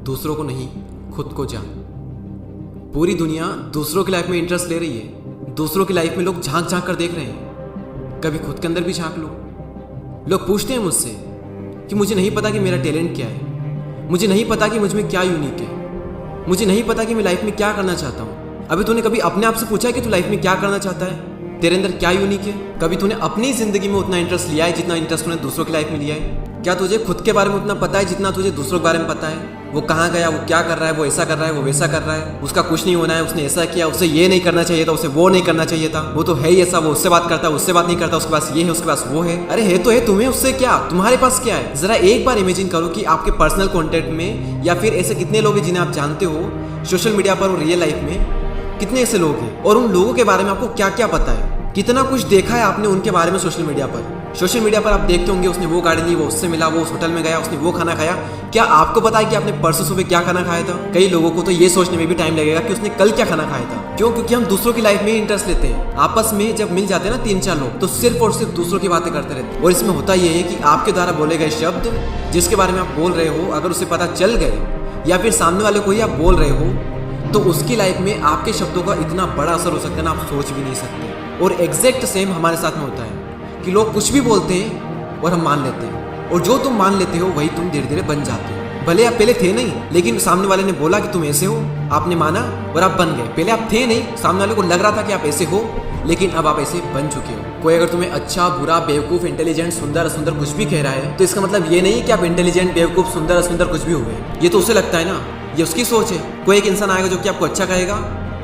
दूसरों को नहीं, खुद को जान। पूरी दुनिया दूसरों की लाइफ में इंटरेस्ट ले रही है। दूसरों की लाइफ में लोग झांक झांक कर देख रहे हैं। कभी खुद के अंदर भी झांक लो। लोग पूछते हैं मुझसे कि मुझे नहीं पता कि मेरा टैलेंट क्या है, मुझे नहीं पता कि मुझ में क्या यूनिक है, मुझे नहीं पता कि मैं लाइफ में क्या करना चाहता हूँ। अभी तूने कभी अपने आप से पूछा है कि तू लाइफ में क्या करना चाहता है? तेरे अंदर क्या यूनिक है? कभी तूने अपनी जिंदगी में उतना इंटरेस्ट लिया है जितना इंटरेस्ट तूने दूसरों की लाइफ में लिया है? क्या तुझे खुद के बारे में उतना पता है जितना तुझे दूसरों के बारे में पता है? वो कहाँ गया, वो क्या कर रहा है, वो ऐसा कर रहा है, वो वैसा कर रहा है, उसका कुछ नहीं होना है, उसने ऐसा किया, उसे ये नहीं करना चाहिए था, उसे वो नहीं करना चाहिए था, वो तो है ही ऐसा, वो उससे बात करता है, उससे बात नहीं करता, उसके पास ये है, उसके पास वो है। अरे है तो है, तुम्हें उससे क्या, तुम्हारे पास क्या है? जरा एक बार इमेजिन करो कि आपके पर्सनल कॉन्टेक्ट में या फिर ऐसे कितने लोग हैं जिन्हें आप जानते हो सोशल मीडिया पर और रियल लाइफ में, कितने ऐसे लोग हैं और उन लोगों के बारे में आपको क्या क्या पता है, कितना कुछ देखा है आपने उनके बारे में सोशल मीडिया पर। सोशल मीडिया पर आप देखते होंगे उसने वो गाड़ी ली, वो उससे मिला, वो उस होटल में गया, उसने वो खाना खाया। क्या आपको पता है कि आपने परसों सुबह क्या खाना खाया था? कई लोगों को तो ये सोचने में भी टाइम लगेगा कि उसने कल क्या खाना खाया था। क्यों? क्योंकि हम दूसरों की लाइफ में ही इंटरेस्ट लेते हैं। आपस में जब मिल जाते हैं ना 3-4 लोग, तो सिर्फ और सिर्फ दूसरों की बातें करते रहते हैं। और इसमें होता यह है कि आपके द्वारा बोले गए शब्द जिसके बारे में आप बोल रहे हो, अगर उसे पता चल गए या फिर सामने वाले को ही आप बोल रहे हो, तो उसकी लाइफ में आपके शब्दों का इतना बड़ा असर हो सकता है ना, आप सोच भी नहीं सकते। और एग्जैक्ट सेम हमारे साथ में होता है कि लोग कुछ भी बोलते हैं और हम मान लेते हैं, और जो तुम मान लेते हो वही तुम धीरे धीरे बन जाते हो। भले आप पहले थे नहीं, लेकिन सामने वाले ने बोला कि तुम ऐसे हो, आपने माना और आप बन गए। पहले आप थे नहीं, सामने वाले को लग रहा था कि आप ऐसे हो, लेकिन अब आप ऐसे बन चुके हो। कोई अगर तुम्हें अच्छा, बुरा, बेवकूफ, इंटेलिजेंट, सुंदर, असुंदर कुछ भी कह रहा है, तो इसका मतलब ये नहीं कि आप इंटेलिजेंट, बेवकूफ, सुंदर, असुंदर कुछ भी हुए। ये तो उसे लगता है ना, ये उसकी सोच है। कोई एक इंसान आएगा जो कि आपको अच्छा कहेगा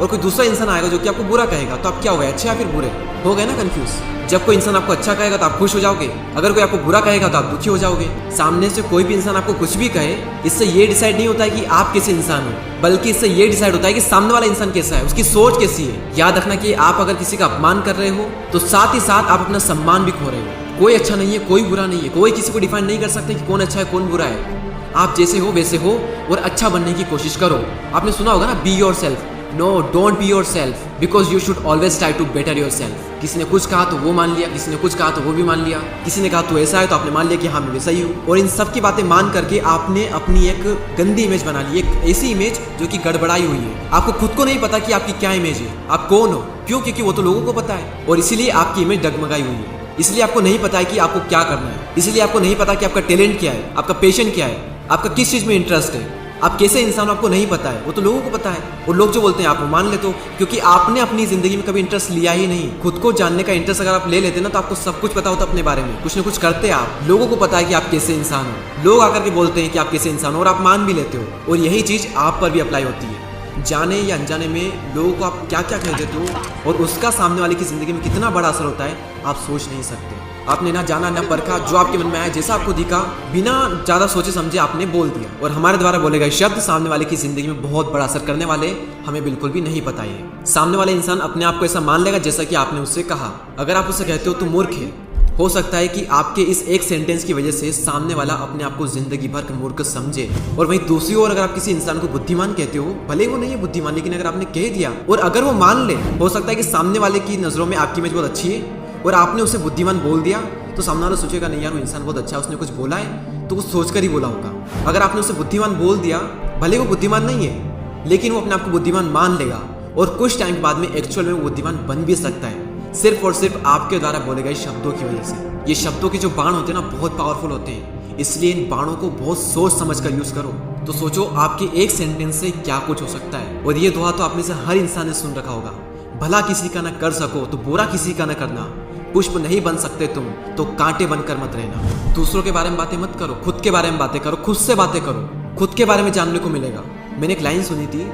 और कोई दूसरा इंसान आएगा जो कि आपको बुरा कहेगा, तो आप क्या हो गए, अच्छे या फिर बुरे? हो गए ना कंफ्यूज। जब कोई इंसान आपको अच्छा कहेगा तो आप खुश हो जाओगे, अगर कोई आपको बुरा कहेगा तो आप दुखी हो जाओगे। सामने से कोई भी इंसान आपको कुछ भी कहे, इससे ये डिसाइड नहीं होता है कि आप कैसे इंसान हो, बल्कि इससे ये डिसाइड होता है कि सामने वाला इंसान कैसा है, उसकी सोच कैसी है। याद रखना कि आप अगर किसी का अपमान कर रहे हो तो साथ ही साथ आप अपना सम्मान भी खो रहे हो। कोई अच्छा नहीं है, कोई बुरा नहीं है, कोई किसी को डिफाइन नहीं कर सकते कि कौन अच्छा है कौन बुरा है। आप जैसे हो वैसे हो और अच्छा बनने की कोशिश करो। आपने सुना होगा ना, be yourself. No, don't be yourself, because you should always try to better yourself. किसी ने कुछ कहा तो वो मान लिया, किसी ने कुछ कहा तो वो भी मान लिया, किसी ने कहा तो ऐसा है तो आपने मान लिया कि हाँ मैं वैसा ही हूँ। और इन सब की बातें मान करके आपने अपनी एक गंदी इमेज बना ली, एक ऐसी इमेज जो कि गड़बड़ाई हुई है। आपको खुद को नहीं पता कि आपकी क्या इमेज है, आप कौन हो। क्यों? क्योंकि वो तो लोगों को पता है, और इसीलिए आपकी इमेज डगमगाई हुई है। इसलिए आपको नहीं पता है कि आपको क्या करना है, इसलिए आपको नहीं पता कि आपका टैलेंट क्या है, आपका पैशन क्या है, आपका किस चीज में इंटरेस्ट है, आप कैसे इंसान आपको नहीं पता है, वो तो लोगों को पता है। और लोग जो बोलते हैं आप मान लेते हो, क्योंकि आपने अपनी जिंदगी में कभी इंटरेस्ट लिया ही नहीं। खुद को जानने का इंटरेस्ट अगर आप ले लेते ना, तो आपको सब कुछ पता होता अपने बारे में, कुछ ना कुछ करते आप, लोगों को पता है कि आप कैसे इंसान हो। लोग आकर के बोलते हैं कि आप कैसे इंसान हो और आप मान भी लेते हो, और यही चीज आप पर भी अप्लाई होती है। जाने या अनजाने में लोगों को आप क्या क्या कह देते हो और उसका सामने वाले की जिंदगी में कितना बड़ा असर होता है, आप सोच नहीं सकते। आपने ना जाना ना परखा, जो आपके मन में आया, जैसा आपको दिखा, बिना ज्यादा सोचे समझे आपने बोल दिया। और हमारे द्वारा बोले गए शब्द सामने वाले की जिंदगी में बहुत बड़ा असर करने वाले, हमें बिल्कुल भी नहीं पता है। सामने वाले इंसान अपने आप को ऐसा मान लेगा जैसा कि आपने उससे कहा। अगर आप उससे कहते हो तो मूर्ख है, हो सकता है कि आपके इस एक सेंटेंस की वजह से सामने वाला अपने आप को जिंदगी भर मूर्ख समझे। और वहीं दूसरी ओर अगर आप किसी इंसान को बुद्धिमान कहते हो, भले वो नहीं है बुद्धिमान, लेकिन अगर आपने कह दिया और अगर वो मान ले, हो सकता है कि सामने वाले की नजरों में आपकी इमेज बहुत अच्छी है और आपने उसे बुद्धिमान बोल दिया, तो सामने वाला सोचेगा नहीं यार वो इंसान बहुत अच्छा है, उसने कुछ बोला है तो वो सोचकर ही बोला होगा। अगर आपने उसे बुद्धिमान बोल दिया, भले वो बुद्धिमान नहीं है, लेकिन वो अपने आप को बुद्धिमान मान लेगा और कुछ टाइम के बाद में एक्चुअल में वो बुद्धिमान बन भी सकता है, सिर्फ और सिर्फ आपके द्वारा बोले गए शब्दों की वजह से। ये शब्दों के जो बाण होते हैं ना, बहुत पावरफुल होते हैं, इसलिए इन बाणों को बहुत सोच समझ कर यूज करो। तो सोचो आपके एक सेंटेंस से क्या कुछ हो सकता है। और ये दुआ तो आप में से हर इंसान ने सुन रखा होगा, भला किसी का ना कर सको तो बुरा किसी का ना करना, पुष्प नहीं बन सकते तुम तो कांटे बनकर मत रहना। दूसरों के बारे में बातें मत करो, खुद के बारे में बातें करो, खुद से बातें करो, खुद के बारे में जानने को मिलेगा। मैंने एक लाइन सुनी थी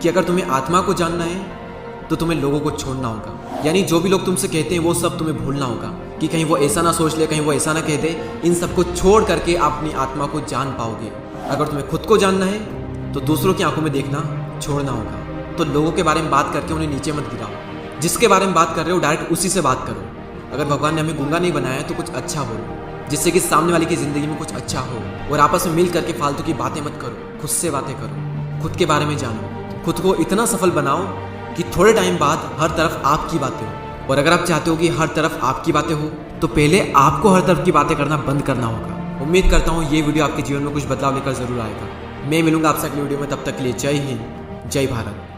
कि अगर तुम्हें आत्मा को जानना है तो तुम्हें लोगों को छोड़ना होगा, यानी जो भी लोग तुमसे कहते हैं वो सब तुम्हें भूलना होगा, कि कहीं वो ऐसा ना सोच ले, कहीं वो ऐसा ना कह दे। इन सबको छोड़ करके अपनी आत्मा को जान पाओगे। अगर तुम्हें खुद को जानना है तो दूसरों की आंखों में देखना छोड़ना होगा। तो लोगों के बारे में बात करके उन्हें नीचे मत गिराओ, जिसके बारे में बात कर रहे हो डायरेक्ट उसी से बात करो। अगर भगवान ने हमें गूंगा नहीं बनाया है तो कुछ अच्छा बोलो, जिससे कि सामने वाले की जिंदगी में कुछ अच्छा हो। और आपस में मिल करके फालतू की बातें मत करो, खुद से बातें करो, खुद के बारे में जानो, खुद को इतना सफल बनाओ कि थोड़े टाइम बाद हर तरफ आपकी बातें हो। और अगर आप चाहते हो कि हर तरफ आपकी बातें हो, तो पहले आपको हर तरफ की बातें करना बंद करना होगा। उम्मीद करता हूँ ये वीडियो आपके जीवन में कुछ बदलाव लेकर जरूर आएगा। मैं मिलूंगा आपसे अगली वीडियो में, तब तक के लिए जय हिंद, जय भारत।